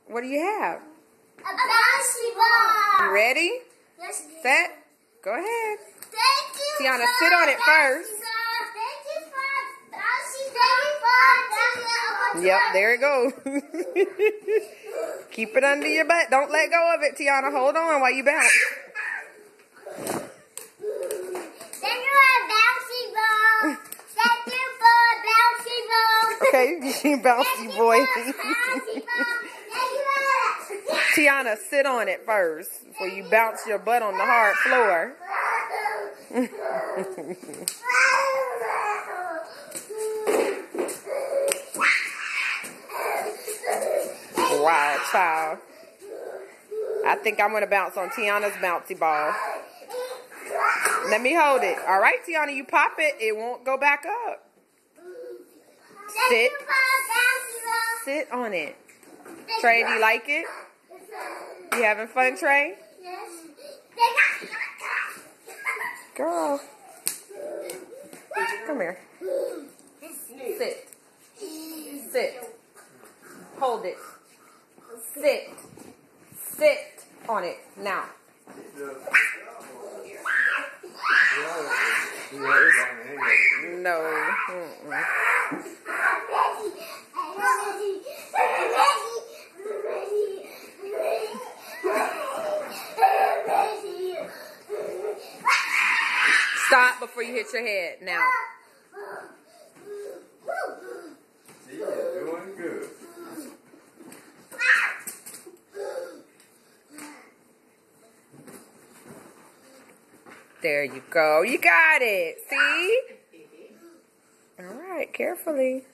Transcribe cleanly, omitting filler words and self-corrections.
What do you have? A bouncy ball. You ready? Yes. Set. Go ahead. Thank you. Tiana, sit on it first. Thank you for bouncy ball. Yep, there it goes. Keep it under your butt. Don't let go of it, Tiana. Hold on while you bounce. Thank you for bouncy ball. Thank you for bouncy ball. Okay, you bouncy boy. Bouncy ball. Tiana, sit on it first before you bounce your butt on the hard floor. Wow, child. I think I'm going to bounce on Tiana's bouncy ball. Let me hold it. All right, Tiana, you pop it. It won't go back up. Sit. Sit on it. Trey, do you like it? You having fun, Trey? Yes. Girl. Come here. Sit. Sit. Hold it. Sit. Sit on it. Now. No. Stop before you hit your head. Now. See, you're doing good. There you go. You got it. See? All right. Carefully.